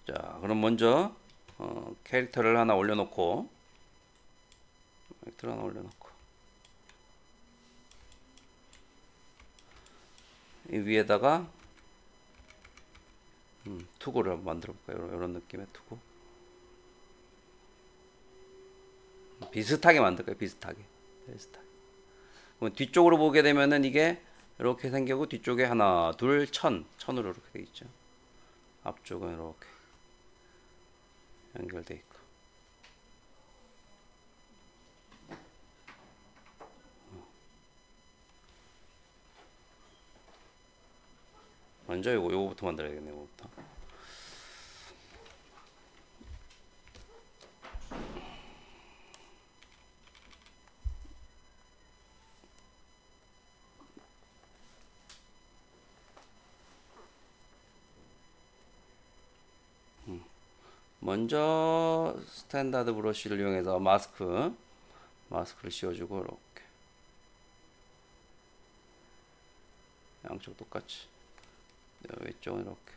자, 그럼 먼저 캐릭터를 하나 올려놓고 이 위에다가 투구를 한번 만들어 볼까요? 이런 느낌의 투구. 비슷하게 만들까요? 비슷하게. 그럼 뒤쪽으로 보게 되면은 이게 이렇게 생기고 뒤쪽에 하나, 둘, 천으로 이렇게 돼 있죠. 앞쪽은 이렇게 연결돼 있고. 먼저 요거부터 만들어야겠네요. 요거부터. 먼저 스탠다드 브러쉬를 이용해서 마스크를 씌워주고 이렇게 양쪽 똑같이 왼쪽은 이렇게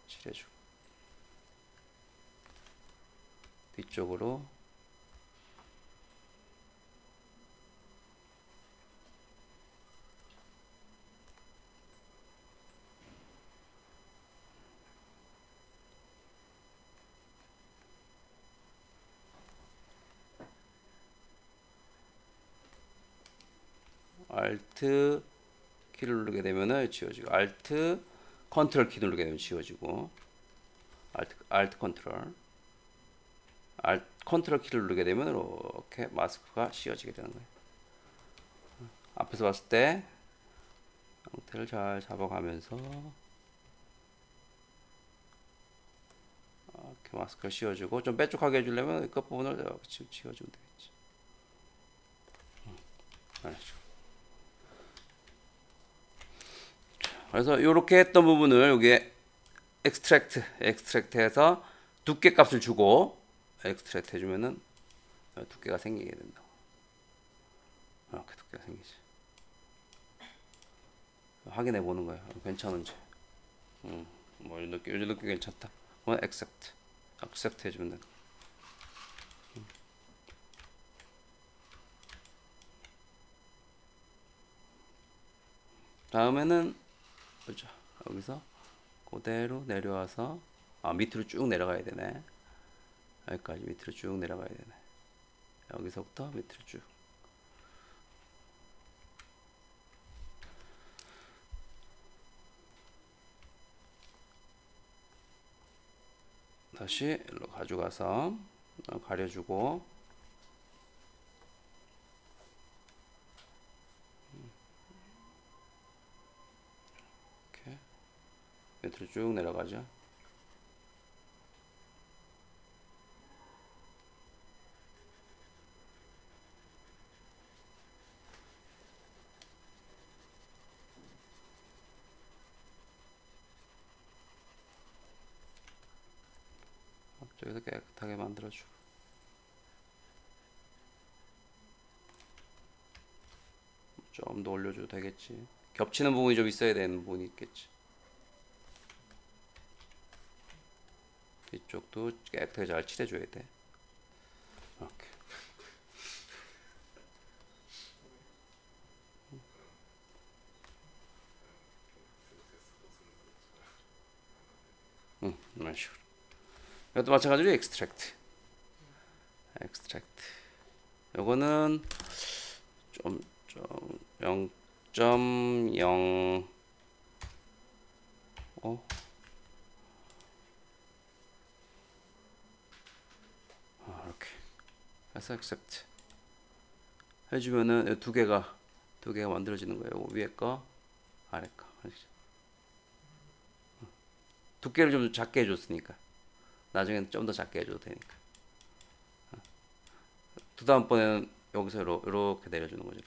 칠해주고 뒤쪽으로 Alt 키를 누르게 되면은 지워지고 Alt 컨트롤 키 누르게 되면 지워지고 Alt 컨트롤 키를 누르게 되면 이렇게 마스크가 씌워지게 되는 거예요. 앞에서 봤을 때 형태를 잘 잡아가면서 이렇게 마스크를 씌워주고 좀 빼쪽하게 해주려면 이 끝부분을 이렇게 지워주면 되겠지. 그래서 이렇게 했던 부분을 여기에 엑스트랙트해서 두께 값을 주고 엑스트랙트 해주면은 두께가 생기게 된다. 이렇게 두께가 생기지. 확인해 보는 거야. 괜찮은지. 뭐 이 느낌 괜찮다. 그럼 액셉트 해주면 된다. 다음에는 보자. 여기서 그대로 내려와서 밑으로 쭉 내려가야 되네. 여기까지 밑으로 쭉 내려가야 되네. 여기서부터 밑으로 쭉. 다시 일로 가져가서 가려주고 이렇게 밑으로 쭉 내려가죠. 앞쪽에서 깨끗하게 만들어주고 좀 더 올려줘도 되겠지. 겹치는 부분이 좀 있어야 되는 부분이 있겠지. 뒤쪽도 깨끗하게 잘 칠해줘야 돼. 이렇게. 이런 식으로. 이것도 마찬가지로 엑스트랙트. 요거는 좀 0.0 이렇게 해서 액셉트 해주면은 두 개가 만들어지는 거예요. 위에 거, 아래 거. 두께를 좀 작게 해줬으니까 나중에는 좀 더 작게 해줘도 되니까. 두 다음번에는 여기서 이렇게 내려주는 거죠.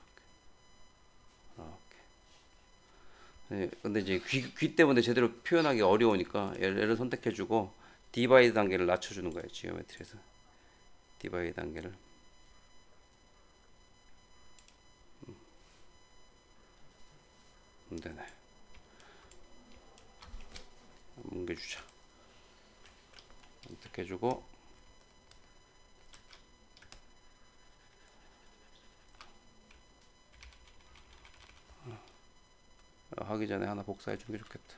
이렇게. 근데 이제 귀 때문에 제대로 표현하기 어려우니까 얘를 선택해주고 디바이드 단계를 낮춰주는 거예요. 지오메트리에서 디바이드 단계를. 되네. 뭉개주자. 선택해주고 하기 전에 하나 복사해 주는 게 좋겠다.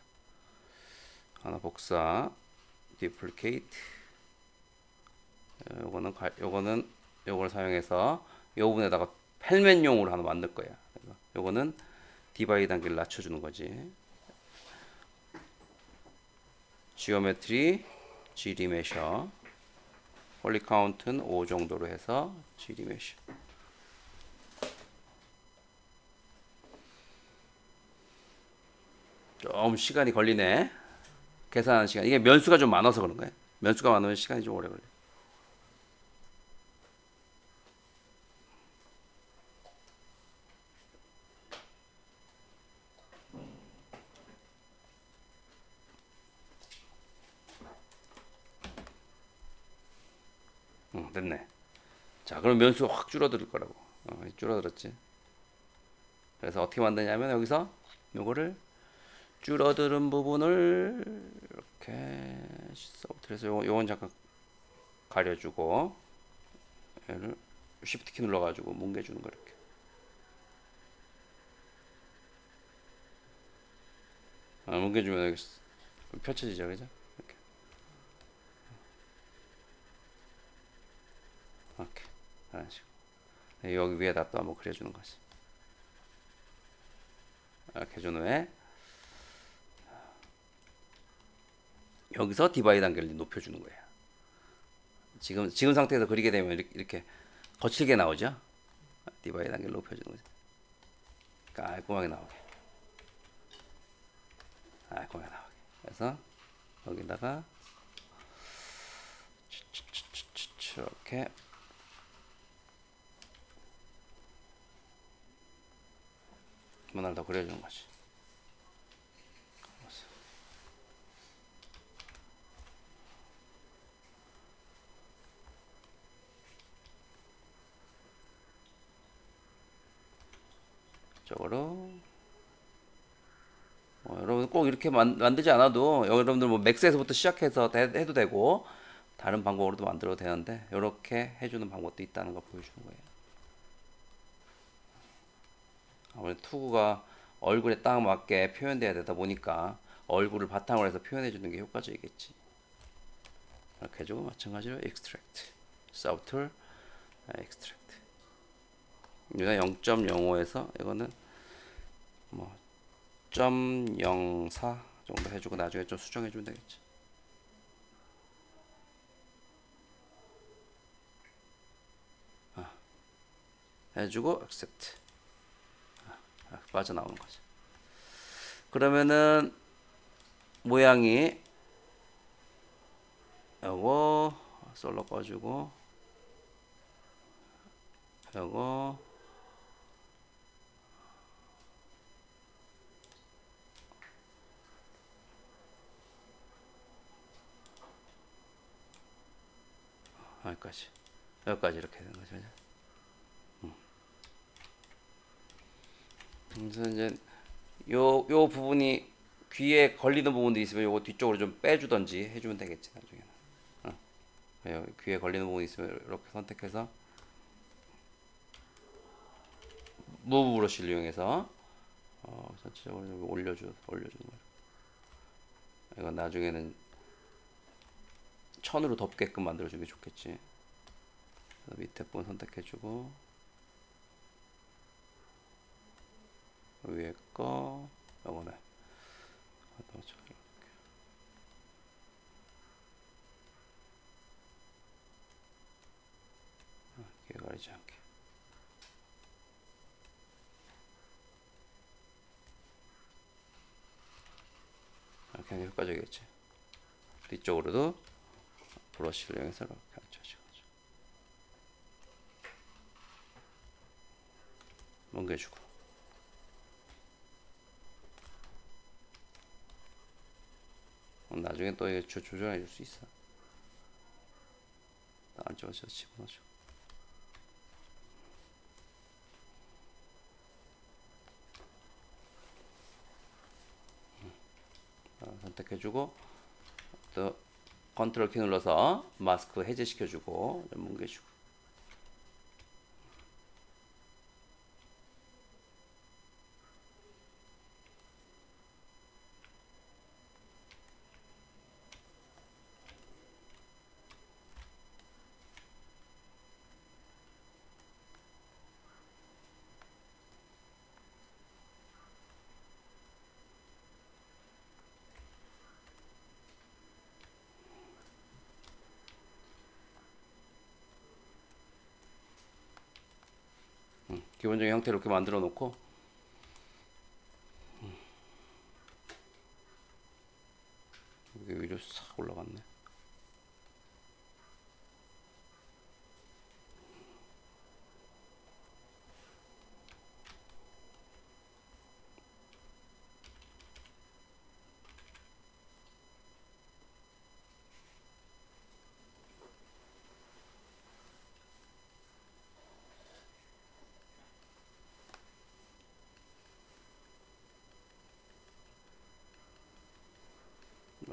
하나 복사, duplicate. 요거를 사용해서 요 부분에다가 펠맨용으로 하나 만들 거야. 요거는 디바이드 단계를 낮춰주는 거지. 지오메트리 GD 메셔, 홀리 카운트는 5 정도로 해서 GD 메셔. 좀 시간이 걸리네. 계산하는 시간. 이게 면수가 좀 많아서 그런 거예요. 면수가 많으면 시간이 좀 오래 걸려. 됐네. 자, 그럼 면수가 확 줄어들 거라고. 줄어들었지. 그래서 어떻게 만드냐면 여기서 요거를 줄어드는 부분을 이렇게 그래서 요건 잠깐 가려주고 얘를 Shift 키 눌러가지고 뭉개주는 거 이렇게. 뭉개주면 여기 펼쳐지죠, 그죠? 이렇게. 이렇게 이런 식으로 여기 위에다 또 한번 그려주는 거지. 이렇게 해준 후에 여기서 디바이드 단계를 높여주는 거예요. 지금 상태에서 그리게 되면 이렇게 거칠게 나오죠. 디바이드 단계를 높여주는 거죠. 깔끔하게 나오게. 깔끔하게 나오게. 그래서 여기다가 이렇게 하나를 더 그려주는 거지. 이쪽으로 여러분 꼭 이렇게 만들지 않아도 여러분들 뭐 맥스에서부터 시작해서 해도 되고 다른 방법으로도 만들어도 되는데 이렇게 해주는 방법도 있다는 걸 보여주는 거예요. 아무래도 투구가 얼굴에 딱 맞게 표현돼야 되다 보니까 얼굴을 바탕으로 해서 표현해 주는 게 효과적이겠지. 이렇게 해주고 마찬가지로 extract, subtool, extract. 여기가 0.05에서 이거는 뭐 0.04 정도 해주고 나중에 좀 수정해 주면 되겠지. 해주고 accept. 빠져나오는 거지. 그러면은 모양이 요거 솔로 꺼주고 요거 여기까지 이렇게 되는 거죠. 그래서 이제 요 부분이 귀에 걸리는 부분도 있으면 요거 뒤쪽으로 좀 빼주던지 해주면 되겠지 나중에는. 귀에 걸리는 부분이 있으면 이렇게 선택해서 무브 브러쉬를 이용해서 전체적으로 좀 올려주는 거예요. 이건 나중에는 천으로 덮게끔 만들어주는 게 좋겠지. 밑에 부분 선택해주고 위에 거 요거는 이렇게 가리지 않게 이렇게 하는 게 효과적이겠지. 뒤쪽으로도 브러쉬를 이용해서 이렇게 앉혀주고 뭉개주고 나중에 또 이게 조절해 줄 수 있어. 안쪽에서 집어넣어줘. 선택해주고 또 컨트롤 키 눌러서 마스크 해제시켜주고 뭉개주고. 기본적인 형태로 이렇게 만들어 놓고 여기 위로 싹 올라갔네.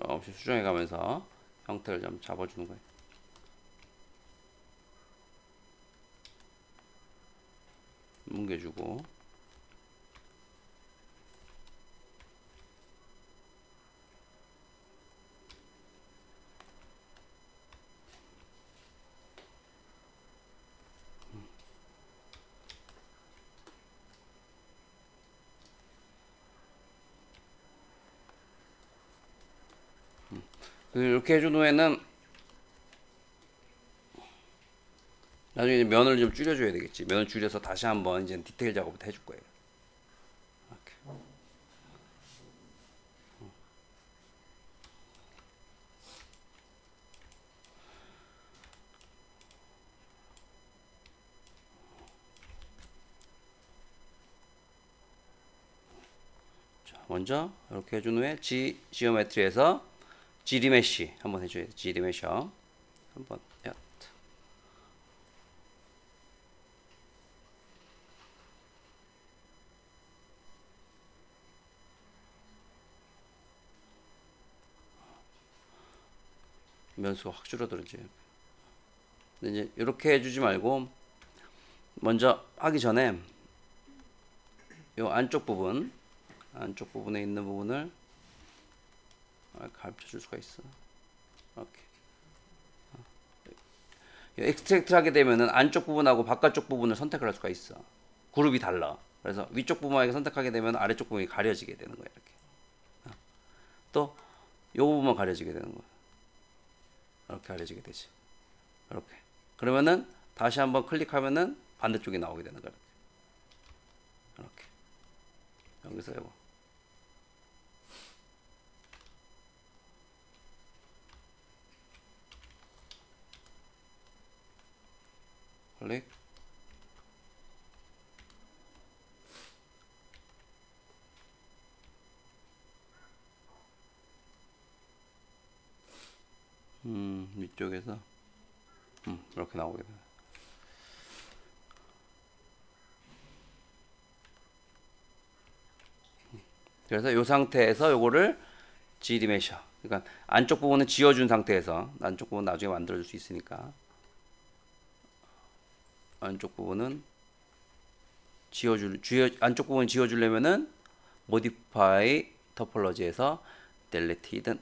없이 수정해 가면서 형태를 좀 잡아주는 거예요. 뭉개주고. 이렇게 해준 후에는 나중에 이제 면을 좀 줄여줘야 되겠지. 면을 줄여서 다시 한번 이제 디테일 작업을 해줄 거예요. 이렇게. 자, 먼저 이렇게 해준 후에 지오메트리에서 지리메쉬 한번 해줘야 돼. 지리메셔 한번. 야. 면수가 확 줄어들지. 근데 이제 이렇게 해주지 말고 먼저 하기 전에 요 안쪽 부분에 있는 부분을 가르쳐 줄 수가 있어. 이렇게. 엑스트랙트 하게 되면은 안쪽 부분하고 바깥쪽 부분을 선택을 할 수가 있어. 그룹이 달라. 그래서 위쪽 부분만 선택하게 되면 아래쪽 부분이 가려지게 되는 거야. 이렇게. 또 요 부분만 가려지게 되는 거야. 이렇게 가려지게 되지. 이렇게. 그러면은 다시 한번 클릭하면은 반대쪽이 나오게 되는 거야. 이렇게. 여기서 이거. 클릭. 위쪽에서 이렇게 나오게 돼. 그래서 이 상태에서 요거를 지리메셔. 그러니까 안쪽 부분은 지워준 상태에서 안쪽 부분 나중에 만들어줄 수 있으니까 안쪽 부분은 안쪽 부분 지워주려면은 modify topology에서 delete hidden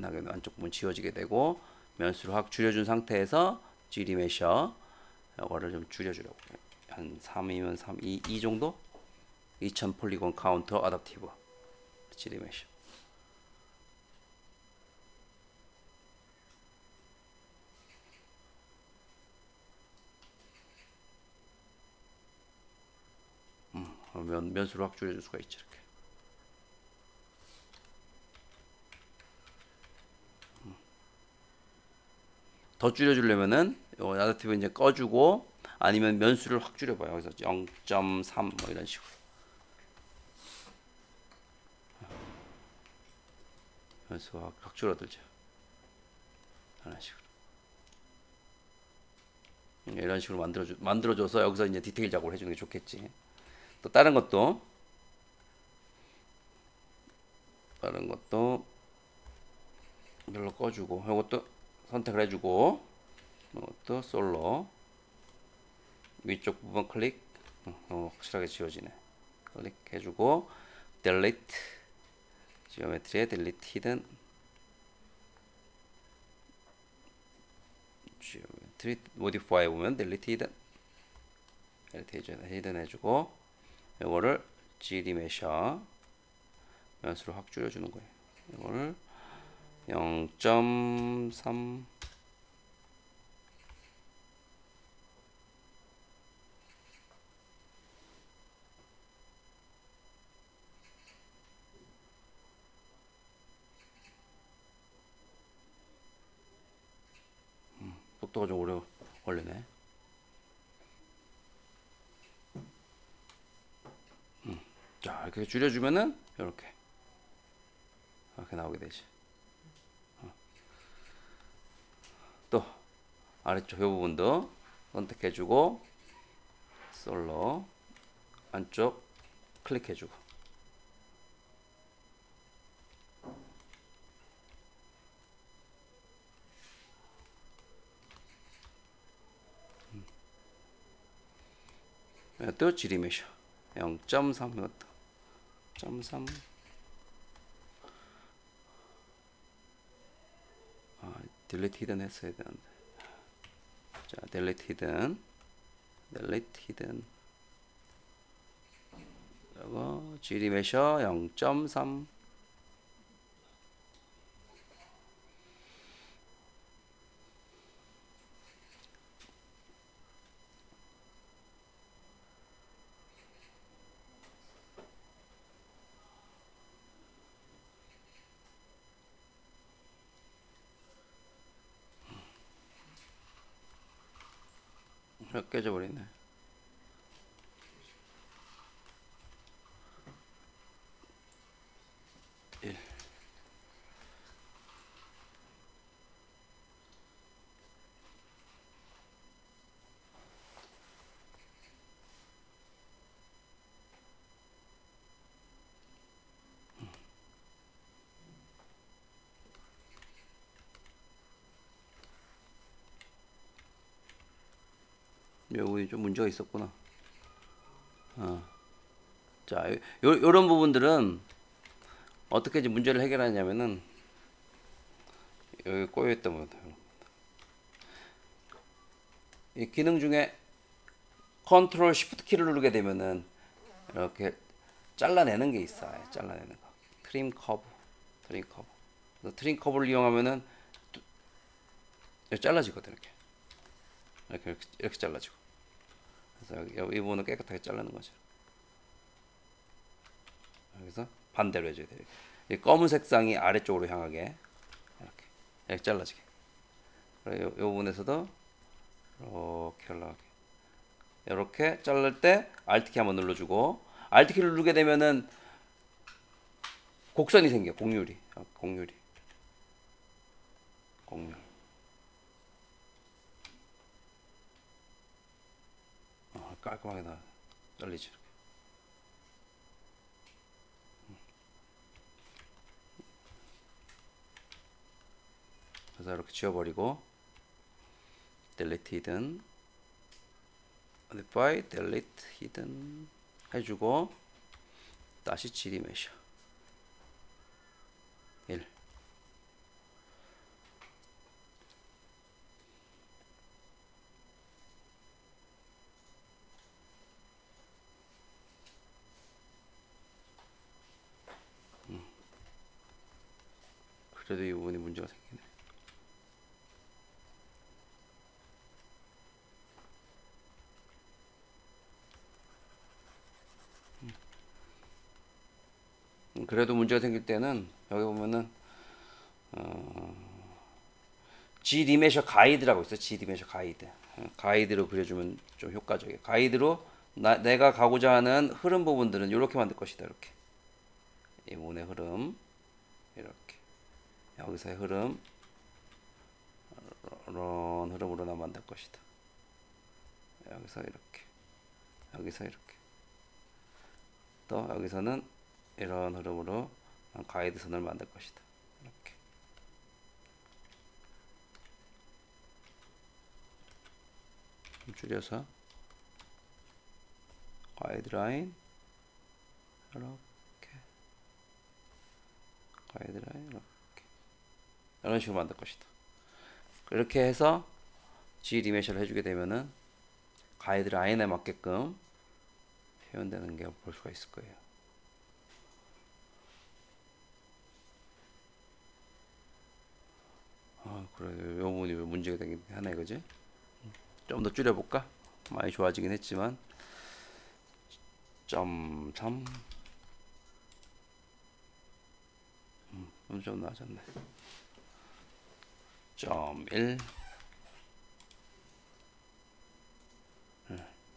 하게 되면 안쪽 부분 지워지게 되고 면수를 확 줄여준 상태에서 지리메셔 이거를 좀 줄여주려고 한 3이면 3, 2 정도 2000 폴리곤 카운터 어댑티브 지리메셔. 면수를 확 줄여줄 수가 있지. 이렇게. 더 줄여주려면은 요 어댑티브 이제 꺼주고 아니면 면수를 확 줄여봐요. 그래서 0.3 뭐 이런 식으로. 면수가 확 줄어들죠. 이런 식으로. 이런 식으로 만들어줘서 여기서 이제 디테일 작업을 해주는 게 좋겠지. 또 다른 것도 이걸로 꺼주고 이것도 선택을 해주고 이것도 솔로 위쪽 부분 클릭 확실하게 지워지네. 클릭해주고 delete 지오메트리에 delete hidden 지오메트리 모디파이 보면 delete hidden 해주고 이거를 GD 메셔 연수를 확 줄여주는 거예요. 이거를 0.3 속도가 좀 오래 걸리네. 자, 이렇게 줄여주면은 이렇게 나오게 되지. 또 아래쪽 이 부분도 선택해주고 솔로 안쪽 클릭해주고 또 지리 메셔 0.3 이것도 0.3 딜리트 히든 했어야 되는데 자 딜리트 히든 그리고 GD 메셔 0.3 깨져버리네. 여기 좀 문제가 있었구나. 자, 요런 부분들은 어떻게 이제 문제를 해결하냐면은 여기 꼬여있던 부분. 이 기능 중에 컨트롤 쉬프트 키를 누르게 되면은 이렇게 잘라내는 게 있어요. 잘라내는 거. 트림 커브. 트림 커브를 이용하면은 잘라지거든 이렇게 잘라지고. 그래서 이 부분을 깨끗하게 자르는 거죠. 여기서 반대로 해줘야 돼요. 이 검은 색상이 아래쪽으로 향하게 이렇게 잘라지게. 그리고 이 부분에서도 이렇게 올라가게. 이렇게 자를 때 Alt 키 한번 눌러주고 Alt 키를 누르게 되면은 곡선이 생겨. 곡률. 깔끔하게 잘리지. 그래서 이렇게 지워버리고 delete hidden modify delete hidden 해주고 다시 GD 메셔 1 그래도 이 부분이 문제가 생기네. 그래도 문제가 생길 때는 여기 보면은 GD메셔 가이드라고 있어요. GD메셔 가이드. 가이드로 그려주면 좀 효과적이에요. 가이드로 내가 가고자 하는 흐름 부분들은 이렇게 만들 것이다. 이렇게 이 부분의 흐름 이렇게 여기서의 흐름 이런 흐름으로 나 만들 것이다. 여기서 이렇게 또 여기서는 이런 흐름으로 가이드 선을 만들 것이다. 이렇게 줄여서 가이드라인 이렇게 가이드라인 이렇게 이런 식으로 만들 것이다. 이렇게 해서 G 리메이션을 해주게 되면은 가이드라인에 맞게끔 표현되는 게 볼 수가 있을 거예요. 아, 그래, 요 부분이 문제가 되긴 하네, 그지? 좀 더 줄여볼까? 많이 좋아지긴 했지만, 0.3, 좀 나아졌네. 0.1,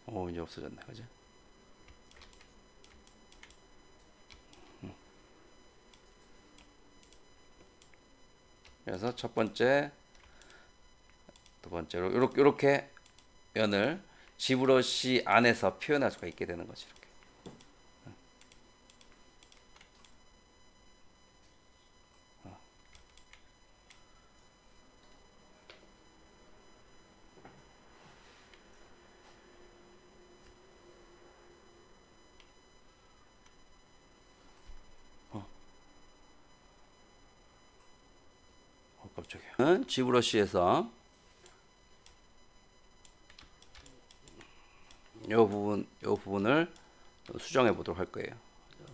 오, 이제 없어졌네, 그지? 그래서 첫 번째, 두 번째로 이렇게 면을 지브러시 안에서 표현할 수가 있게 되는 거지. 이렇게. 깜짝이야. 지브러시에서 요 부분을 수정해 보도록 할 거예요.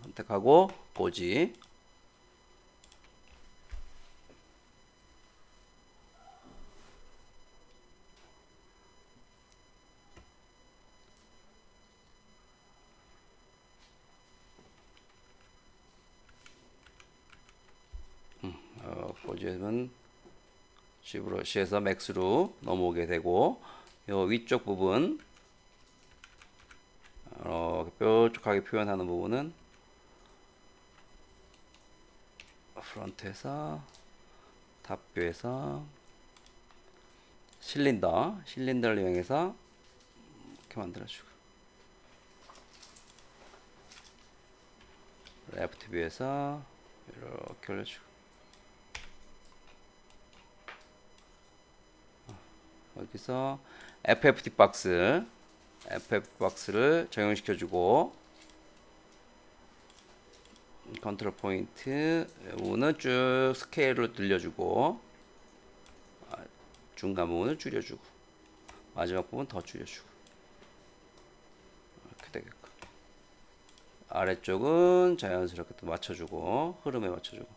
선택하고 보지. 보지는 지브러시에서 맥스로 넘어오게 되고 요 위쪽 부분 뾰족하게 표현하는 부분은 프론트에서 탑뷰에서 실린더를 이용해서 이렇게 만들어주고 레프트 뷰에서 이렇게 올려주고 여기서 FFT 박스를 적용시켜주고 컨트롤 포인트 부분은 쭉 스케일로 늘려주고 중간 부분을 줄여주고 마지막 부분 더 줄여주고 이렇게 되겠고 아래쪽은 자연스럽게 또 맞춰주고 흐름에 맞춰주고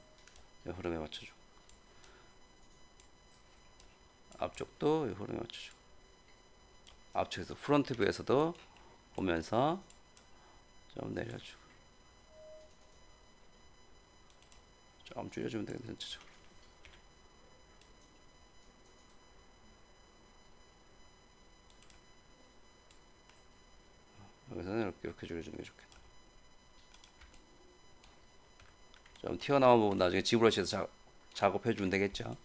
앞쪽도 흐름에 맞춰주고 앞쪽에서 프론트 뷰에서도 보면서 좀 내려주고 좀 줄여주면 되겠네. 전체적으로 여기서는 이렇게 줄여주는 게 좋겠다. 좀 튀어나온 부분 나중에 지브러시에서 작업해주면 되겠죠.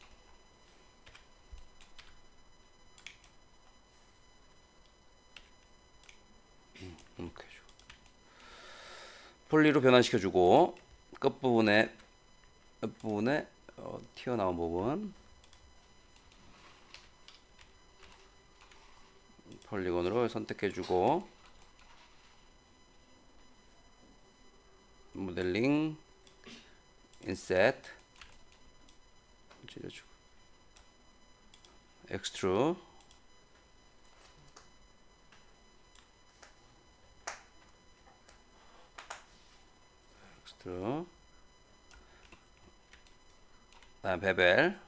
이렇게 해주고 폴리로 변환시켜주고 끝부분에 튀어나온 부분 폴리곤으로 선택해주고 모델링 인셋 줄여주고 엑스트루 다음 베벨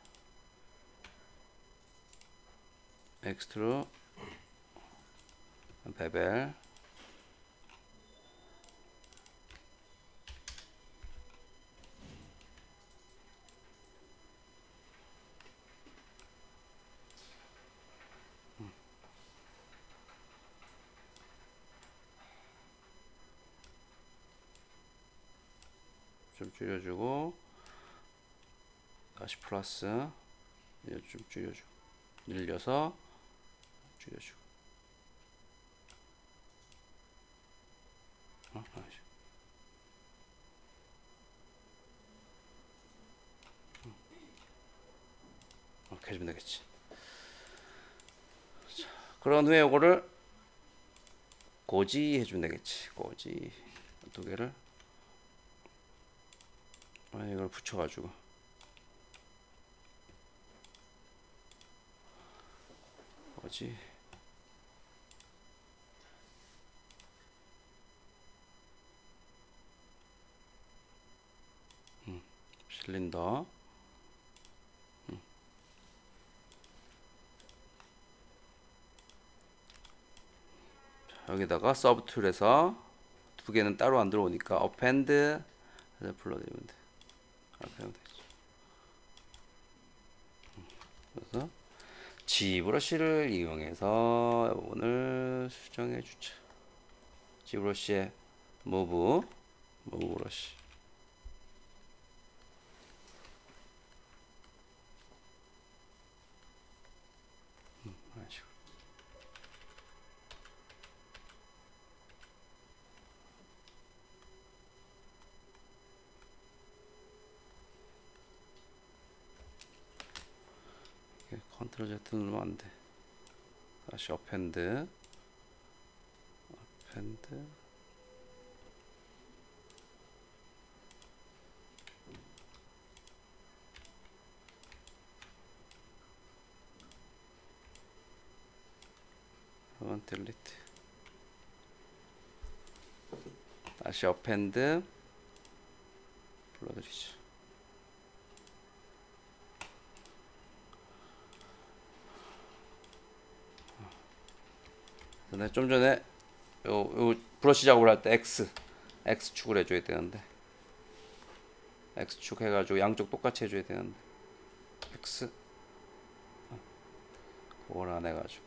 엑스트루 베벨 좀 줄여주고 다시 플러스 좀 줄여주고 늘려서 줄여주고 이렇게 해주면 되겠지. 자, 그런 후에 요거를 고지 해주면 되겠지. 고지 두 개를 이걸 붙여가지고 고지 실린더 여기다가 서브 툴에서 두 개는 따로 안 들어오니까 append 불러드리면 돼. 이렇게 하면 되지. 그래서 G 브러쉬를 이용해서 오늘 수정해 주자. G 브러쉬의 move 브러쉬. 이런 식으로. 컨트롤 Z 누르면 안 돼. 다시 append delete 다시 append 불러드리죠. 근데 좀 전에 요 브러쉬 작업을 할 때 X축을 해줘야 되는데 X축 해가지고 양쪽 똑같이 해줘야 되는데 X 그걸 안 해가지고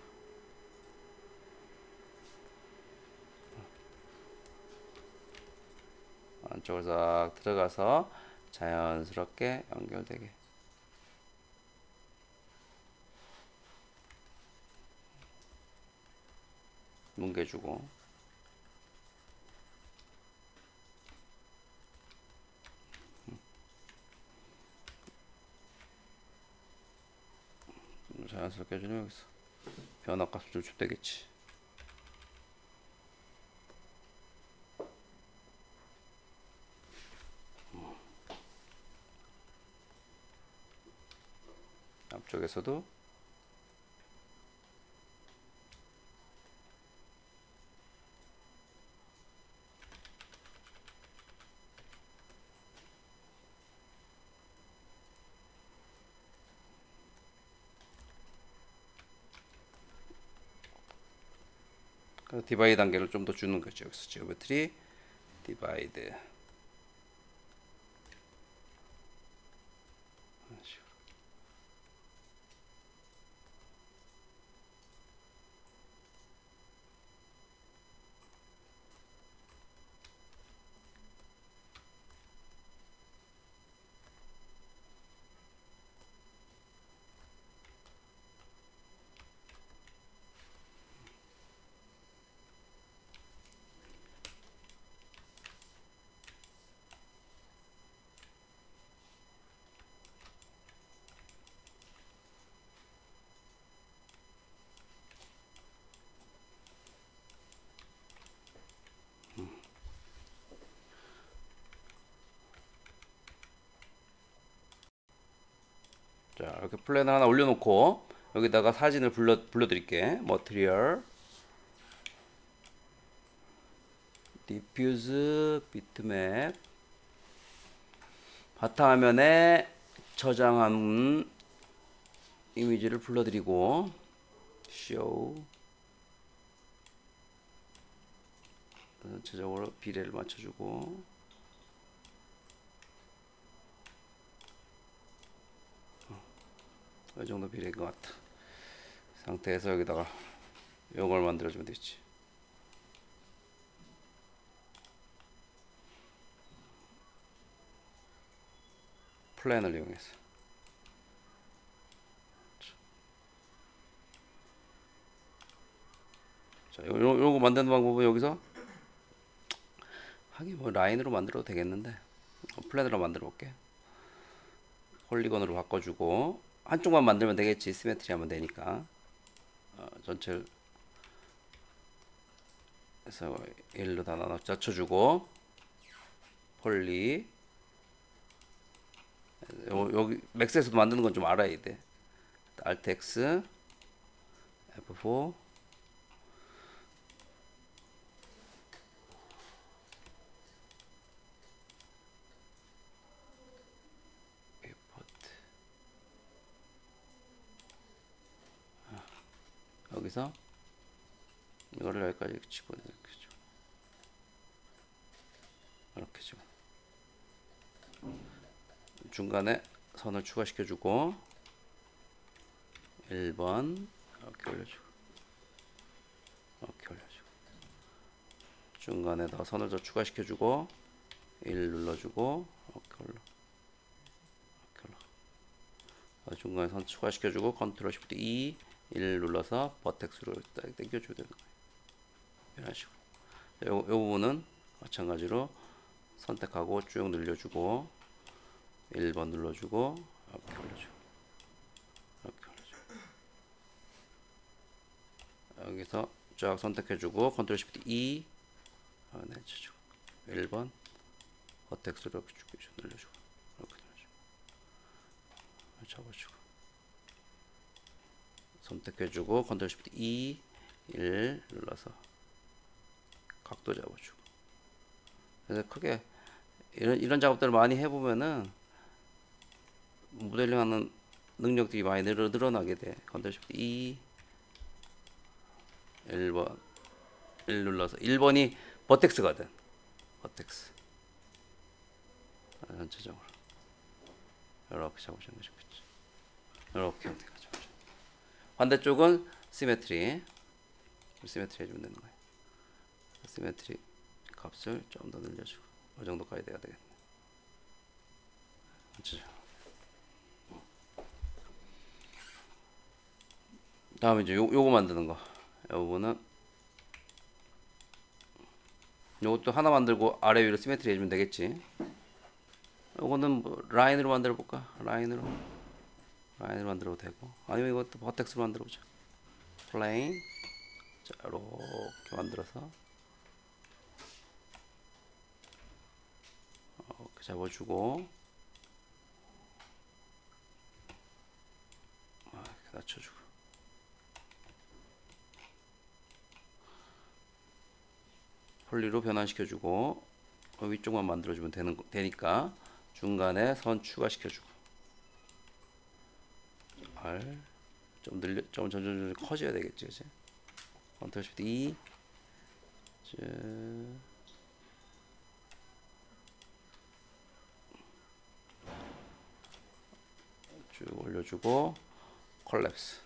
안쪽으로 싹 들어가서 자연스럽게 연결되게 뭉개주고 자연스럽게 해주면 여기서 변화값 좀 되겠지. 앞쪽에서도 디바이드 단계를 좀 더 주는 거죠. 여기서 지오메트리 디바이드 자 이렇게 플랜을 하나 올려놓고 여기다가 사진을 불러드릴게. 머티리얼 디퓨즈 비트맵 바탕화면에 저장한 이미지를 불러드리고 show 전체적으로 비례를 맞춰주고 이 정도 비례인 것 같다. 상태에서 여기다가 이걸 만들어주면 되지. 플랜을 이용해서 자, 요거 만드는 방법은 여기서 하긴 뭐 라인으로 만들어도 되겠는데 플랜으로 만들어 볼게. 폴리건으로 바꿔주고 한쪽만 만들면 되겠지. 시메트리 하면 되니까 전체를 그래서 1로 다 나눠 낮춰주고 폴리 여기 맥스에서도 만드는 건 좀 알아야 돼. Alt X F4 여기서 이거를 여기까지 집어넣죠. 이렇게 집어. 중간에 선을 추가시켜주고 1번 이렇게 올려주고 이렇게 올려주고 중간에다 선을 더 추가시켜주고 1 눌러주고 이렇게 올려 이렇게 올라 중간에 선 추가시켜주고 컨트롤 쉬프트 2 1 눌러서 버텍스로 당겨줘야 되는 거예요. 이런 식으로 요 부분은 마찬가지로 선택하고 쭉 늘려주고 1번 눌러주고 이렇게 올려주고 이렇게 올려주고 여기서 쫙 선택해주고 컨트롤 쉬프트 2 내쳐주고 1번 버텍스로 이렇게 쭉 늘려주고 이렇게 늘려주고 잡아주고 선택해주고 컨트롤 쉬프트 2 1 눌러서 각도 잡아주고 그래서 크게 이런 작업들을 많이 해보면은 모델링하는 능력들이 많이 늘어나게 돼. 컨트롤 쉬프트 2 1번 1 눌러서 1번이 버텍스거든. 버텍스 전체적으로 이렇게 잡으시는 게 좋겠지. 이렇게 형태가 잡으죠. 반대쪽은 시메트리 해주면 되는 거예요. 시메트리 값을 좀 더 늘려주고 이 정도까지 돼야 되겠네. 다음에 이제 요거 만드는 거. 이 부분은 요것도 하나 만들고 아래 위로 시메트리 해주면 되겠지. 요거는 뭐 라인으로 만들어 볼까? 라인으로 만들어도 되고 아니면 이것도 버텍스로 만들어 보자. 플레인 자 이렇게 만들어서 이렇게 잡아주고 이렇게 낮춰주고 폴리로 변환시켜주고 위쪽만 만들어주면 되니까 중간에 선 추가시켜주고 R 좀 늘려 좀 점점 커져야 되겠지, 그치? 컨트롤 쉬프트 2 쭉 올려주고 콜랩스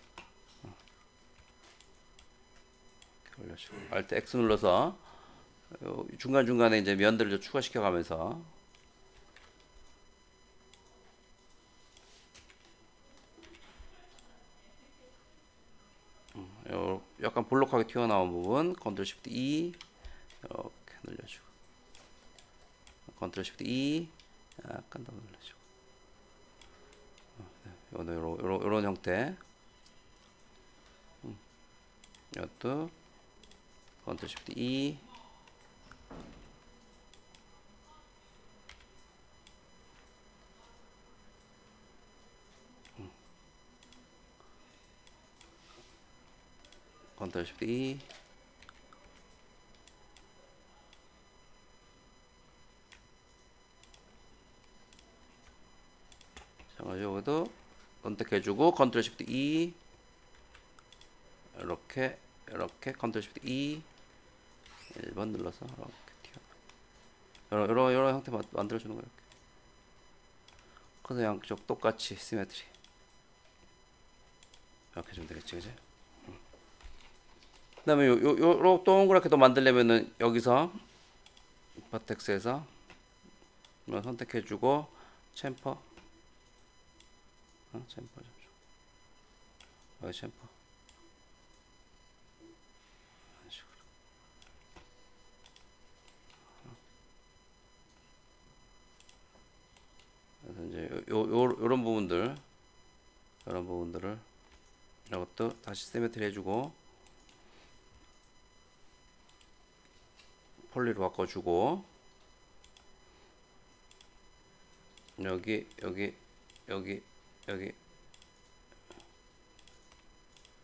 이렇게 올려주고 Alt X 눌러서 중간중간에 이제 면들을 좀 추가시켜 가면서 약간 볼록하게 튀어나온 부분 컨트롤 쉬프트 2 이렇게 늘려주고 컨트롤 쉬프트 2 약간 더 늘려주고 요런 형태 이것도 컨트롤 쉬프트 2 컨트롤 쉬프트 2 여기도 선택해주고 컨트롤 쉬프트 2 이렇게 컨트롤 쉬프트 2 1번 눌러서 이렇게 튀어 이런 형태 만들어주는 거예요. 그래서 양쪽 똑같이 시메트리 이렇게 해주면 되겠지, 그지? 그 다음에 요 동그랗게 또 만들려면은 여기서 버텍스에서 선택해주고 챔퍼 챔퍼 좀 줘. 여기 챔퍼 이런 식으로 그래서 이제 요런 부분들을 이것도 다시 시메트리 해주고 폴리로 바꿔주고 여기 여기 여기 여기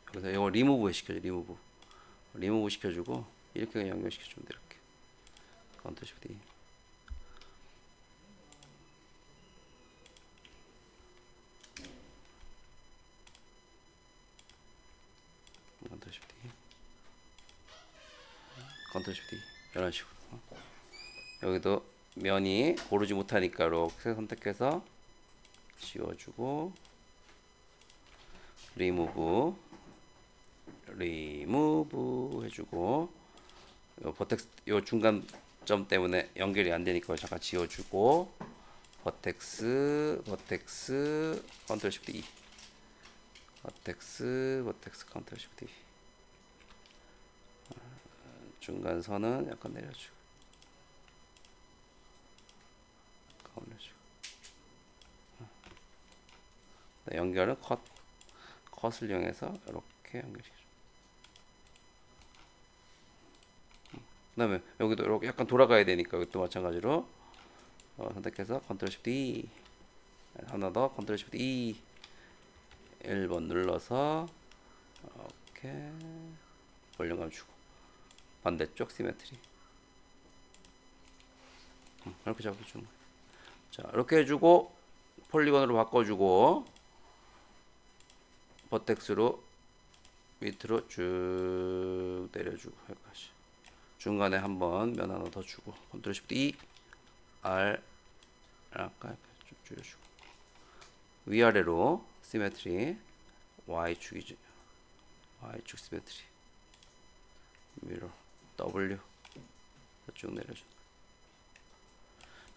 여기서 이거 리무브 시켜줘. 리무브 시켜주고 이렇게 그냥 연결시켜주면 돼. 이렇게 컨트롤 쉬프트 D. 컨트롤 쉬프트 D. 컨트롤 쉬프트 D. 이런 식으로. 여기도 면이 고르지 못하니까 이렇게 선택해서 지워주고 리무브 해주고 요 버텍스 요 중간점 때문에 연결이 안 되니까 잠깐 지워주고 버텍스 컨트롤 쉬프트 E 버텍스 컨트롤 쉬프트 E 중간선은 약간 내려주고 연결은 컷을 이용해서 이렇게 연결시켜줘. 그 다음에 여기도 이렇게 약간 돌아가야 되니까 이것도 마찬가지로 선택해서 컨트롤 쉬프트 E 하나 더 컨트롤 쉬프트 E 1번 눌러서 이렇게 볼륨감 주고 반대쪽 시메트리 이렇게 잡아주는 거예요. 자 이렇게 해주고 폴리곤으로 바꿔주고 버텍스로 밑으로 쭉 내려주고 여기까지 중간에 한번 면 하나 더 주고 컨트롤 쉬프트 E R 아까 좀 줄여주고 위아래로 시메트리 Y축이죠. Y축 시메트리 위로 W 쭉 내려줘.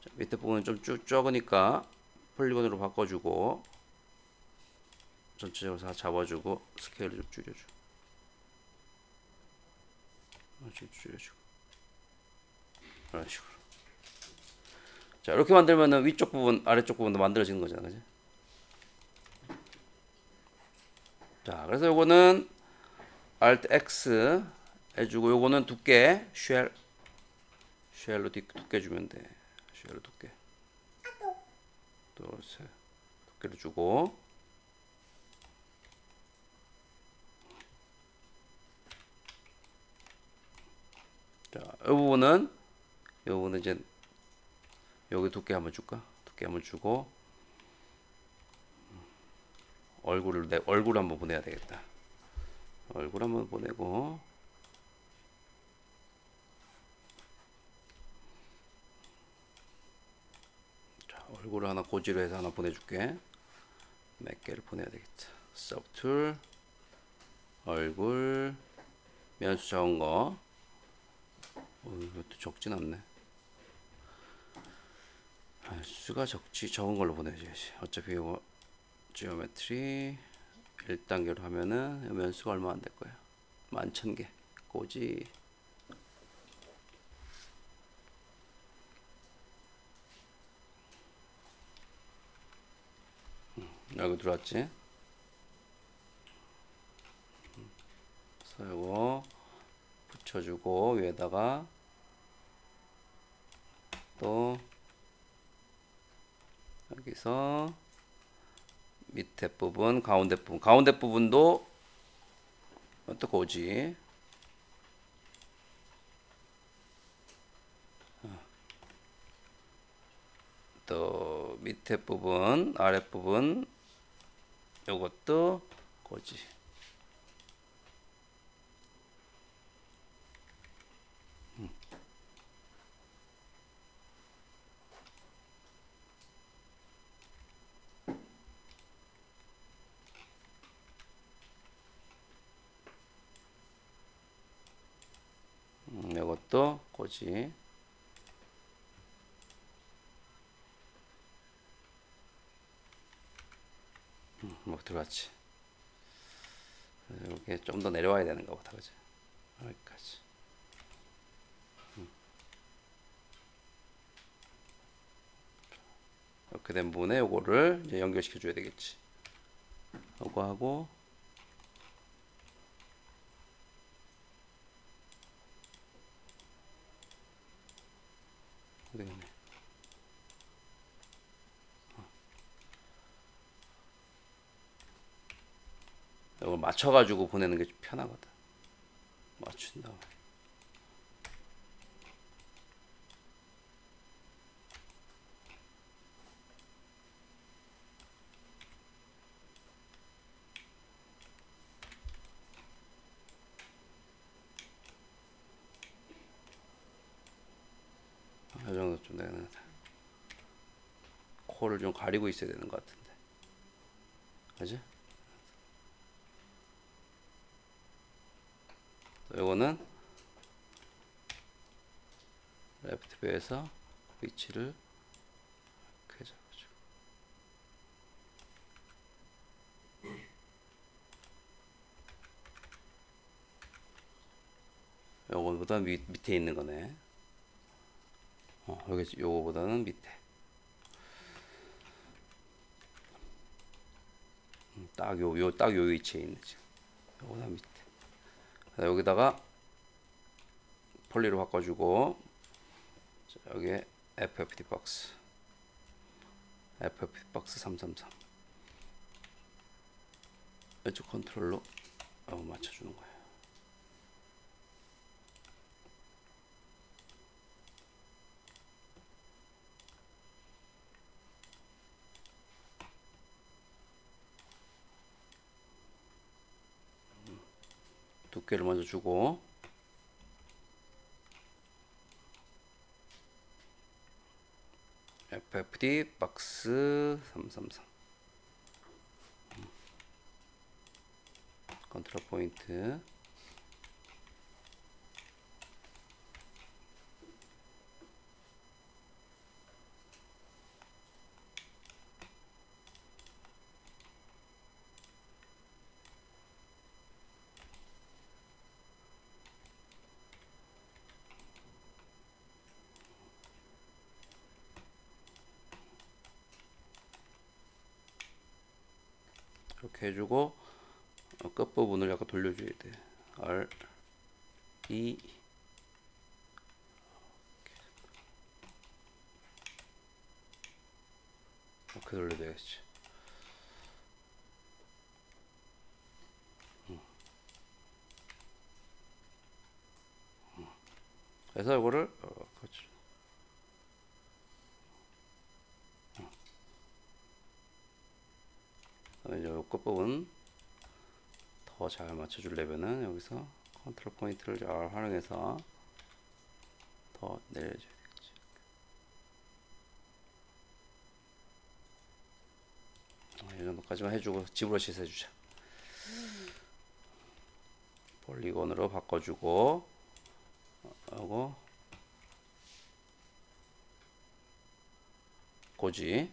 자, 밑에 부분은 좀 쭉 적으니까 폴리곤으로 바꿔주고 전체적으로 다 잡아주고 스케일을 좀 줄여주고 이런 식으로. 자 이렇게 만들면은 위쪽 부분 아래쪽 부분도 만들어지는 거잖아, 그지? 자 그래서 요거는 Alt X 해주고 요거는 두께 쉘로 두께 주면 돼. 쉘로 두께 두께를 주고 자, 이 부분은 이제 여기 두께 한번 줄까? 두께 한번 주고 얼굴을 한번 보내야 되겠다. 얼굴 한번 보내고 자, 얼굴을 하나 고지로 해서 하나 보내줄게. 몇 개를 보내야 되겠다. 서브툴 얼굴 면수 적은 거 이것도 적진 않네. 수가 적은 걸로 보내줘야지. 어차피 이거 지오메트리 1단계로 하면은 면수가 얼마 안 될 거야. 11,000개 꼬지. 여기 들어왔지. 그래서 이거 붙여주고 위에다가 또 여기서 밑에 부분 가운데 부분도 또 고지. 또 밑에 부분 아랫 부분 요것도 고지. 이것도 고지. 뭐 들어갔지. 이렇게 좀 더 내려와야 되는가 보다, 그지? 여기까지. 이렇게 된 부분에 요거를 이제 연결시켜 줘야 되겠지. 요거 하고 되겠네. 이걸 맞춰가지고 보내는 게 좀 편하거든. 맞춘 다음에. 이 정도 좀 되는. 코를 좀 가리고 있어야 되는 것 같은데. 그지? 이거는 레프트 뷰에서 위치를 이렇게 잡아주고. 요거보다 밑에 있는 거네. 여기 요거보다는 밑에. 딱 요 위치에 있는 지금. 요거보다 밑에. 여기다가 폴리로 바꿔주고, 여기에 FFT 박스 333 왼쪽 컨트롤로 맞춰주는 거예요. 두께를 먼저 주고, FFD 박스 333 컨트롤 포인트. 이렇게 해주고, 끝부분을 약간 돌려줘야 돼. R, E, 이렇게 돌려줘야지. 그래서 이거를 그렇지. 이제 이 끝부분 더 잘 맞춰주려면은 여기서 컨트롤 포인트를 잘 활용해서 더 내려줘야 되겠지. 이 정도까지만 해주고 지브러시에서 해주자. 폴리곤으로 바꿔주고, 하고 고지.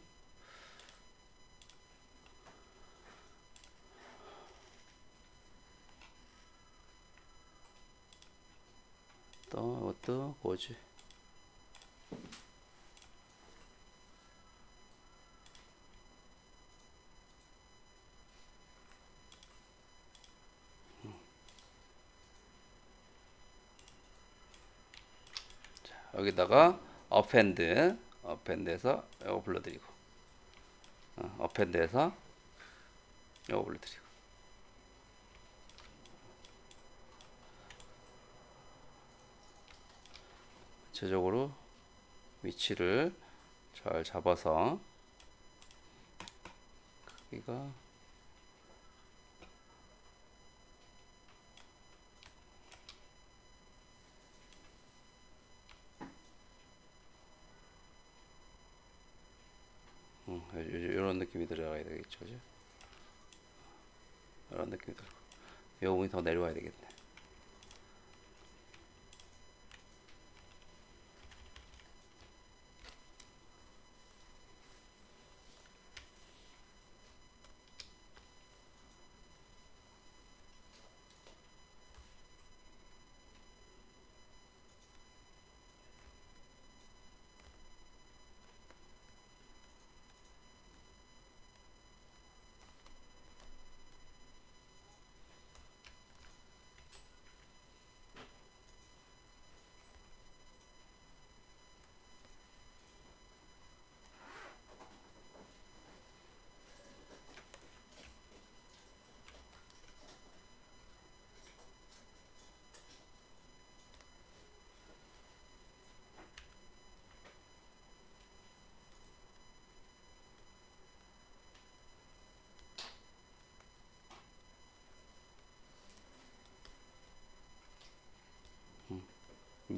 또 이것도 고지. 여기다가 어펜드에서 이거 불러드리고, 어펜드에서 이거 불러드리고. 전체적으로 위치를 잘 잡아서 크기가 이런 느낌이 들어가야 되겠죠, 그죠? 이런 느낌이 들고, 이 부분이 더 내려와야 되겠네.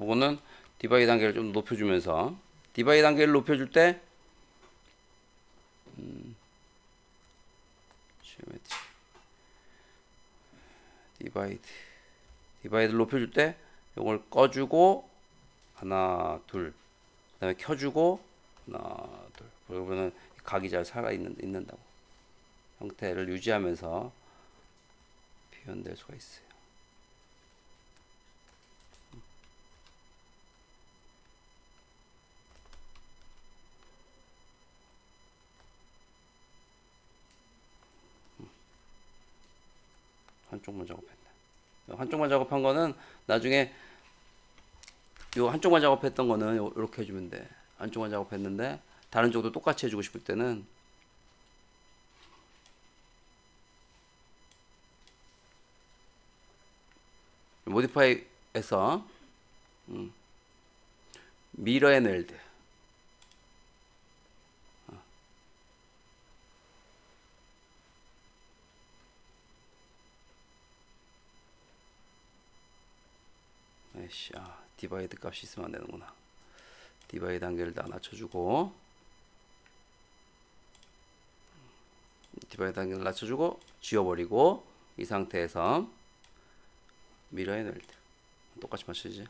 요거는 디바이 단계를 좀 높여주면서 디바이 단계를 높여줄 때 지오메트리 디바이드를 높여줄 때 요걸 꺼주고 하나 둘 그다음에 켜주고 하나 둘 그러면은 각이 잘 살아 있는다고 형태를 유지하면서 표현될 수가 있어요. 한쪽만 작업했네. 한쪽만 작업한 거는 나중에 요 한쪽만 작업했던 거는 이렇게 해주면 돼. 한쪽만 작업했는데 다른 쪽도 똑같이 해주고 싶을 때는 모디파이에서 미러 앤 웰드 디바이드 값이 있으면 안 되는구나. 디바이드 단계를 다 낮춰주고 디바이드 단계를 낮춰주고 지워버리고 이 상태에서 미러 앤 웰드 똑같이 맞춰지지.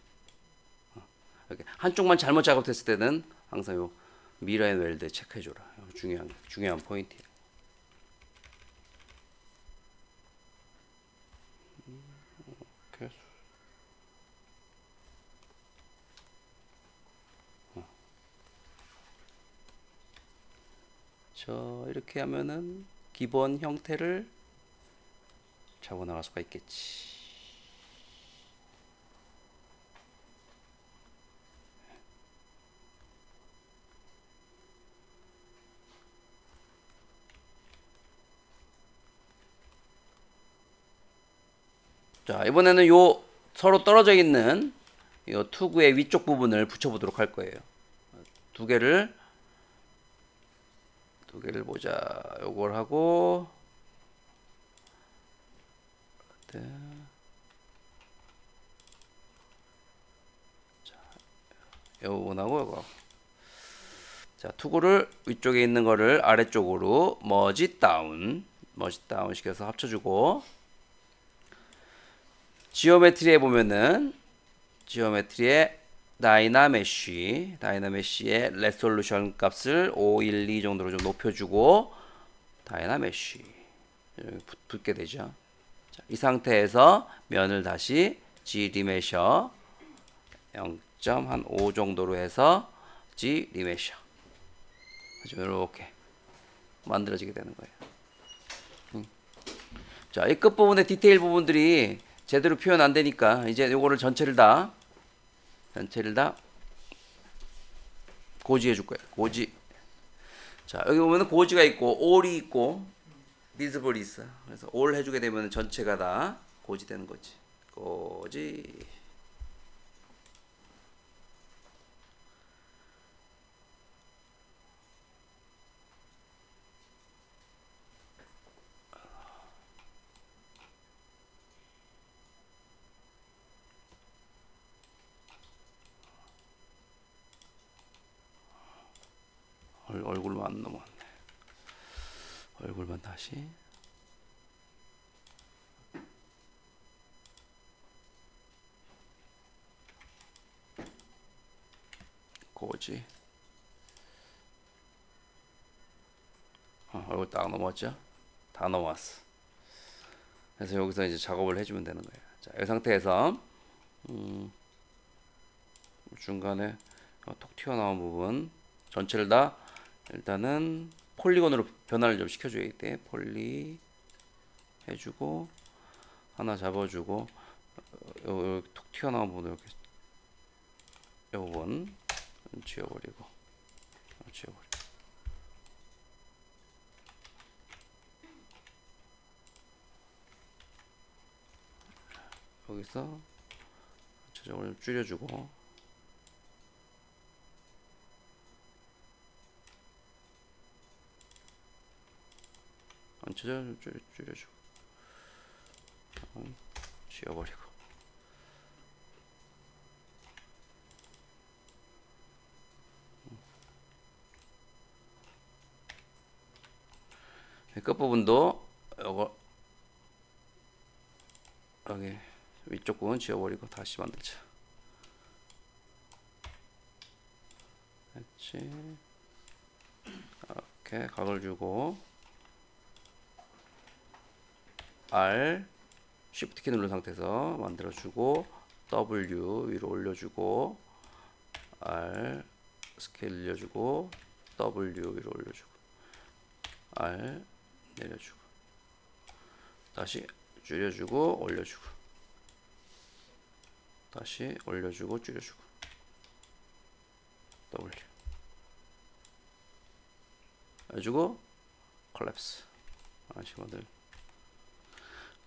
이렇게 한쪽만 잘못 작업했을 때는 항상 요 미러 앤 웰드 체크해줘라. 중요한 포인트야. 이렇게 하면은 기본 형태를 잡아 나갈 수가 있겠지. 자, 이번에는 요 서로 떨어져 있는 요 투구의 위쪽 부분을 붙여보도록 할 거예요. 두 개를 보자. 요걸 하고 자, 요거하고 요거. 자, 투구를 위쪽에 있는 거를 아래쪽으로 머지 다운 시켜서 합쳐주고 지오메트리에 보면은 지오메트리에 다이나메쉬의 레솔루션 값을 512 정도로 좀 높여주고 다이나메쉬 붙게 되죠. 자, 이 상태에서 면을 다시 G 리메셔 0.5 정도로 해서 G 리메셔 이렇게 만들어지게 되는 거예요. 자, 이 끝부분의 디테일 부분들이 제대로 표현 안 되니까 이제 요거를 전체를 다 고지해 줄 거예요. 고지. 자, 여기 보면은 고지가 있고 올이 있고 비즈블이 있어. 그래서 올 해주게 되면 전체가 다 고지되는 거지. 고지. 얼굴만 안 넘어왔네. 얼굴만 다시. 고지. 얼굴 딱 넘어왔죠? 다 넘어왔어. 그래서 여기서 이제 작업을 해주면 되는 거예요. 자, 이 상태에서 중간에 톡 튀어나온 부분 전체를 다 일단은 폴리곤으로 변화를 좀 시켜줘야 돼. 폴리 해주고 하나 잡아주고 요 톡 튀어나온 부분 이렇게 이 부분 지워버리고 여기서 전체적으로 좀 줄여주고 전체적으로 줄여주고 지워버리고 끝부분도 요거 여기 위쪽 부분 지워버리고 다시 만들자. 그렇지. 이렇게 각을 주고 R Shift 키 누른 상태에서 만들어주고 W 위로 올려주고 R 스케일 늘려주고 W 위로 올려주고 R 내려주고 다시 줄여주고 올려주고 다시 올려주고 줄여주고 W 해주고 콜랩스 하나씩 만들.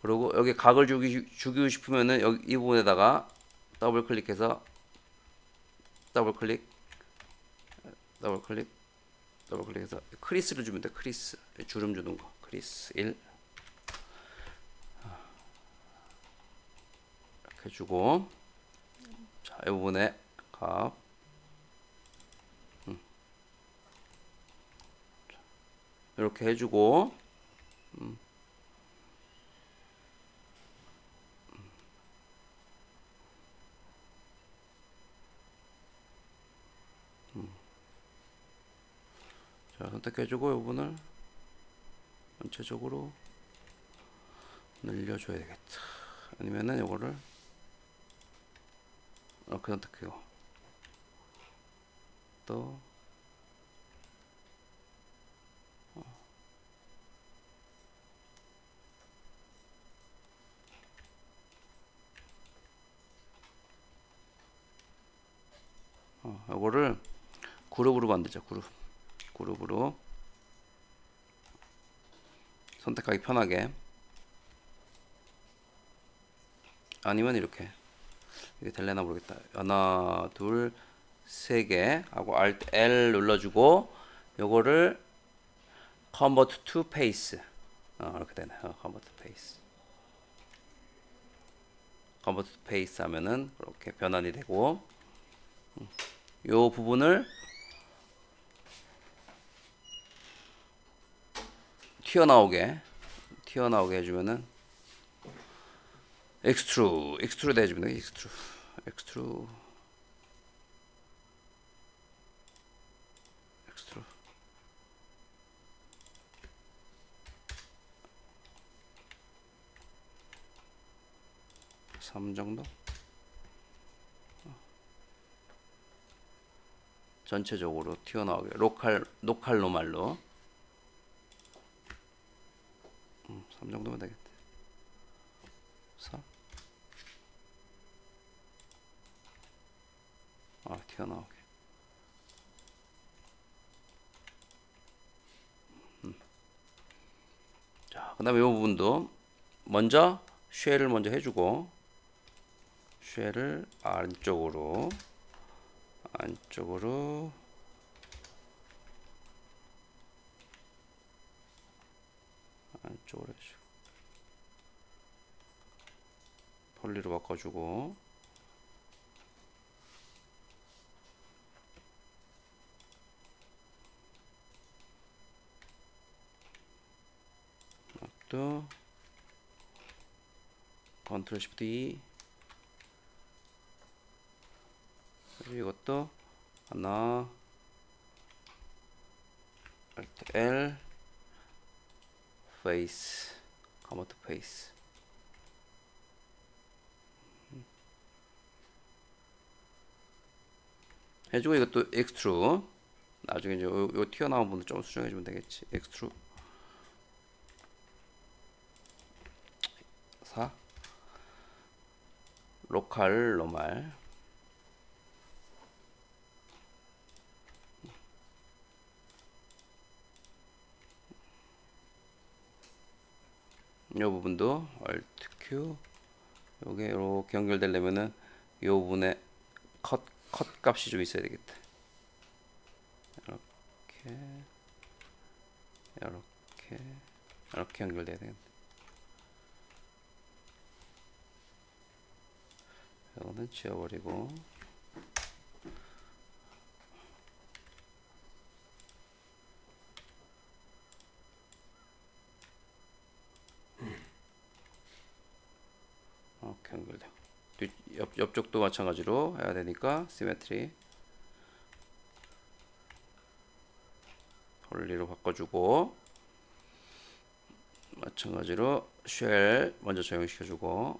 그리고 여기 각을 주기고 싶으면은 여기 이 부분에다가 더블 클릭해서 더블 클릭해서 크리스를 주면 돼. 크리스 주름 주는 거 크리스 1 이렇게 주고 자, 이 부분에 각 이렇게 해주고 자, 선택해주고 이 부분을 전체적으로 늘려줘야 되겠다. 아니면은 이거를 이렇게 선택해요. 또 이거를 그룹으로 만들자. 그룹으로 선택하기 편하게. 아니면 이렇게 이게 될래나 모르겠다. 하나 둘 세 개 하고 Alt L 눌러주고 요거를 Convert to Paste 이렇게 되네. Convert to Paste Convert to Paste 하면은 이렇게 변환이 되고 요 부분을 튀어나오게 해주면은 익스트루드 해주면 돼. 익스트루 3 정도 전체적으로 튀어나오게 로컬 노말로 3 정도면 되겠다. 4 튀어나오게. 자, 그 다음에 이 부분도 먼저 쉘을 먼저 해주고 쉘을 안쪽으로 해주고 폴리로 바꿔주고 또 컨트롤 시프트 E 이것도 하나 Alt L 페이스 커먼트 페이스 해주고 이것도 익스트루 나중에 이제 요 튀어나온 부분 좀 수정해 주면 되겠지. 익스트루 4 로컬 노말 이 부분도 Alt Q 요게 이렇게 연결되려면은 이 부분에 컷 값이 좀 있어야 되겠다. 이렇게 연결돼야 되겠다. 이거는 지워버리고 이렇게 연결되고 옆쪽도 마찬가지로 해야 되니까 시메트리 폴리로 바꿔주고, 마찬가지로 쉘 먼저 적용시켜주고,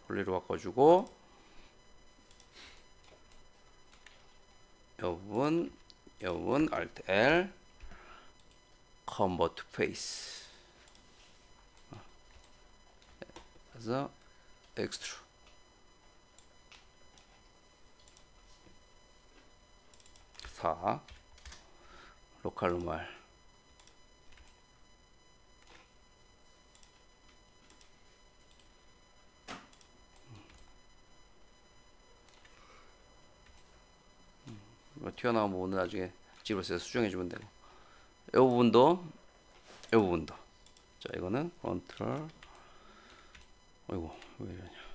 폴리로 바꿔주고, 이 부분 Alt L Convert Face, 그래서 Extrude 4 로컬 루말 튀어나온 부분은 나중에 집어서 수정해주면 되고, 이 부분도 자, 이거는 컨트롤, 어이구 왜 이러냐,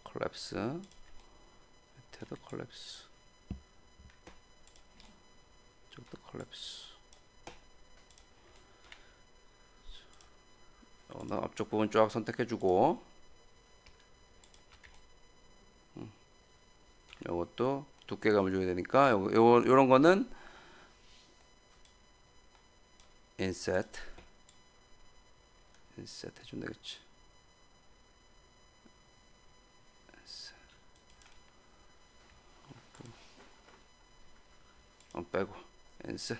콜랩스, 밑에도 콜랩스, 이쪽도 콜랩스. 앞쪽 부분 쫙 선택해주고, 요것도 두께감을 줘야 되니까 요런 거는 인셋 해주면 되겠지. 빼고 인셋.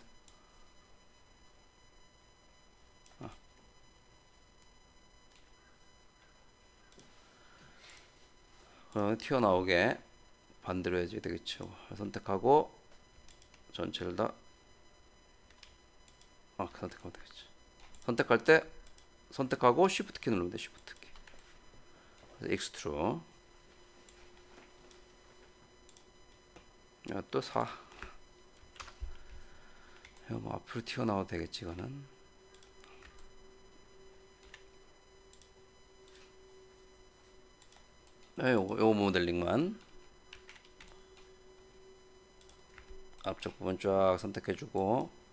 그러면 튀어나오게 반대로 해줘야 되겠죠. 선택하고 전체를 다 선택하면 되겠죠. 선택할 때 선택하고 Shift 키 누르면 돼. Shift 키. Extrude. 또 4. 이거 뭐 앞으로 튀어나와도 되겠지, 이거는. 네, 요거 모델링만 앞쪽 부분 쫙 선택해주고,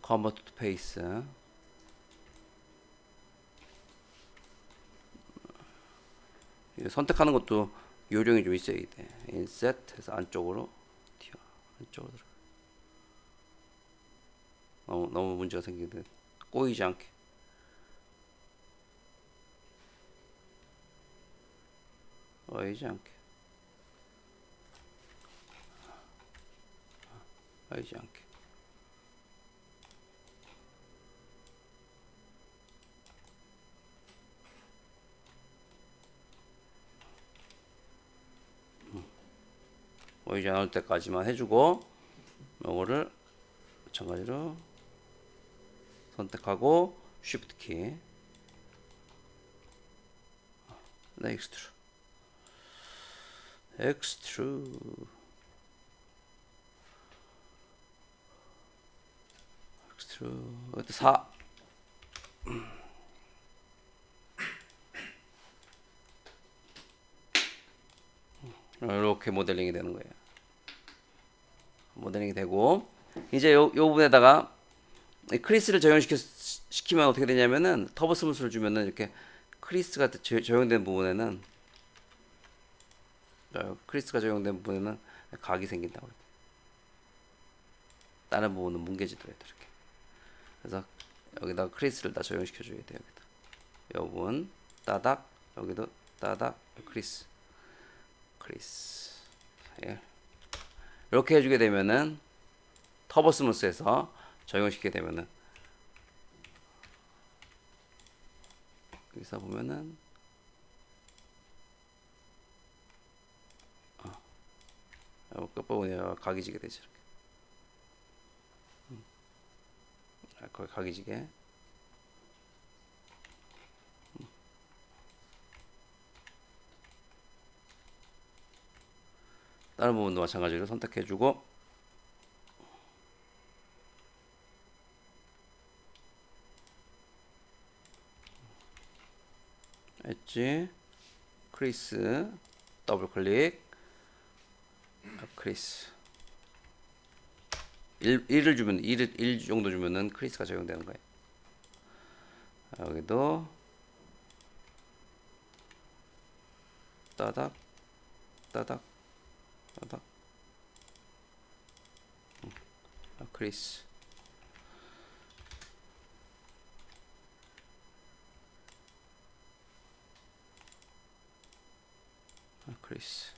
Convert to Face. 선택하는 것도 요령이 좀 있어야 돼. 인셋 해서 안쪽으로 튀어. 안쪽으로 들어. 너무 문제가 생기는데 꼬이지 않게. 꼬이지 않게. 꼬이지 않게. 보이지 않을 때까지만 해주고, 요거를 마찬가지로 선택하고 Shift 키, 네, Extrude. 이것도 4. 이렇게 모델링이 되는 거예요. 모델링이 되고, 이제 요 부분에다가 크리스를 적용시키면 어떻게 되냐면은, 터보 스무스를 주면은 이렇게 크리스가 적용된 부분에는, 크리스가 적용된 부분에는 각이 생긴다고. 다른 부분은 뭉개지더라도 이렇게. 그래서 여기다가 크리스를 다 적용시켜줘야 돼요. 여기다. 이 부분 따닥 여기도 따닥 크리스 예. 이렇게 해주게 되면은 터보 스무스에서 적용시키게 되면은 여기서 보면은 끝부분에 각이 지게 되죠. 이렇게 거기 각이 지게. 다른 부분도 마찬가지로 선택해주고 엣지 크리스 더블 클릭 크리스 1을 주면 1 정도 주면은 크리스가 적용되는 거예요. 여기도 따닥 따닥 따닥 크리스 크리스.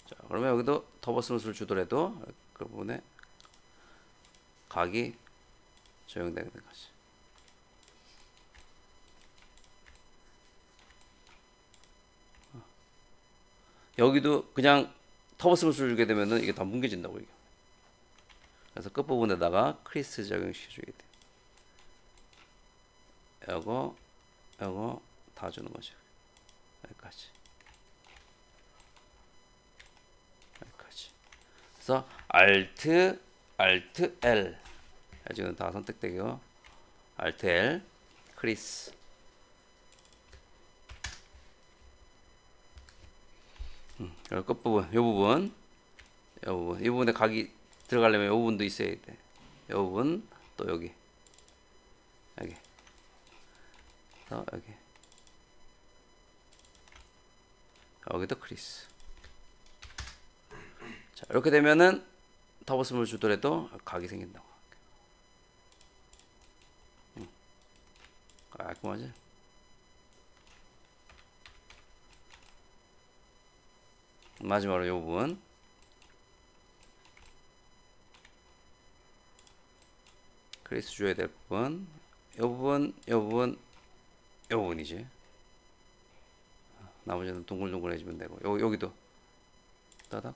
자, 그러면 여기도 터보 스무스를 주더라도 그 부분에 각이 적용되는 거지. 여기도 그냥 터보 스무스를 주게 되면은 이게 다 뭉개진다고 이게. 그래서 끝부분에다가 크리스 적용시켜주게 돼. 요거 다 주는 거죠. 여기까지. 그래서 Alt L 지금 다 선택되고요. Alt L 크리스. 끝부분, 이 부분에 각이 들어가려면 이 부분도 있어야 돼. 이 부분 또 여기. 여기도 크리스. 자, 이렇게 되면은 터보 스무스 주더라도 각이 생긴다고. 깔끔하지? 마지막으로 이 부분. 크리스 줘야 될 부분. 이 부분이지. 나머지는 동글동글해지면 되고. 여기도 따닥.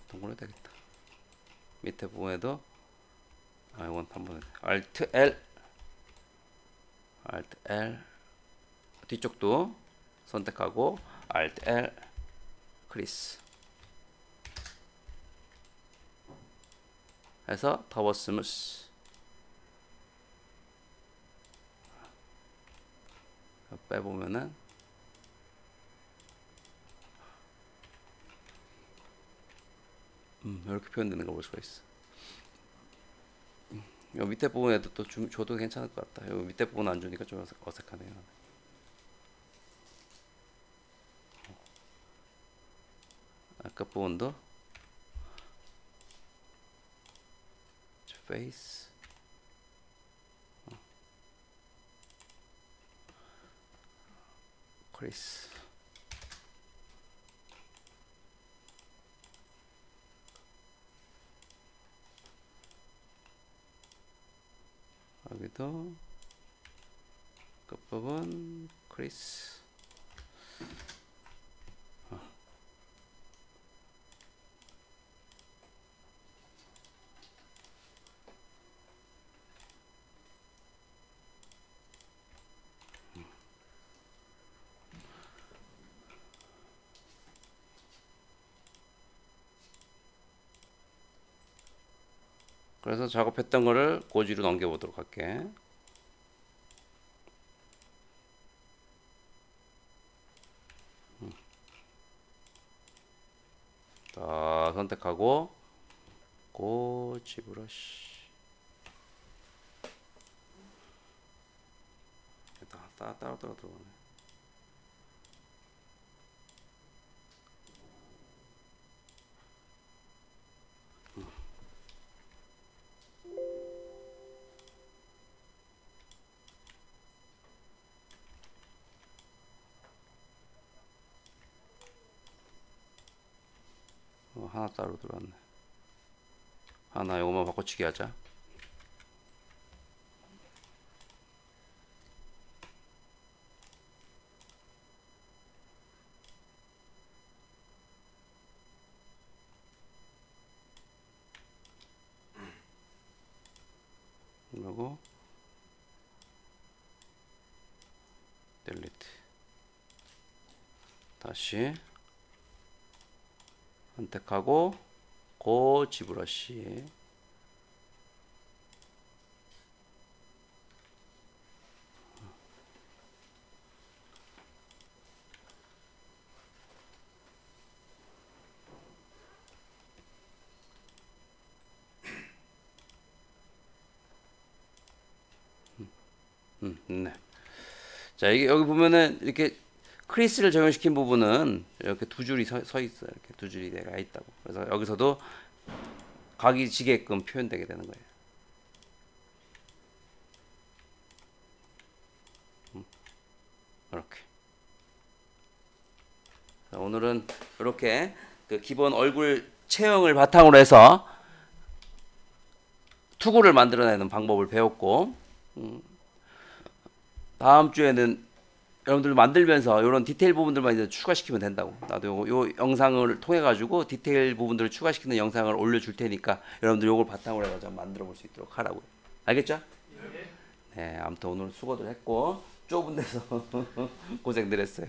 동글해야 되겠다. 밑에 부분에도 이건 한번 Alt L 뒤쪽도 선택하고 Alt L 크리스 해서 터보 스무스 빼보면은 이렇게 표현되는 걸 볼 수가 있어. 요 밑에 부분에도 또 줘도 괜찮을 것 같다. 요 밑에 부분 안 주니까 좀 어색하네요. 끝 부분도 페이스 크리스 여기도 끝부분 크리스 그래서 작업했던 거를 고지로 넘겨보도록 할게. 다 선택하고 고지 브러쉬 따로 들어가네. 하나 따로 들어왔네. 하나 요거만 바꿔치기 하자. 그리고 델리트. 다시 선택하고 고 지브러시. 네. 자, 이게 여기 보면은 이렇게 크리스를 적용시킨 부분은 이렇게 두 줄이 서 있어요. 이렇게 두 줄이 내가 있다고. 그래서 여기서도 각이 지게끔 표현되게 되는 거예요. 이렇게. 자, 오늘은 이렇게 그 기본 얼굴 체형을 바탕으로 해서 투구를 만들어내는 방법을 배웠고, 다음 주에는 여러분들 만들면서 이런 디테일 부분들만 이제 추가시키면 된다고. 나도 요 영상을 통해 가지고 디테일 부분들을 추가시키는 영상을 올려줄 테니까 여러분들 요걸 바탕으로 해가지고 만들어 볼 수 있도록 하라고요. 알겠죠? 네, 아무튼 오늘 수고들 했고 좁은 데서 고생들 했어요.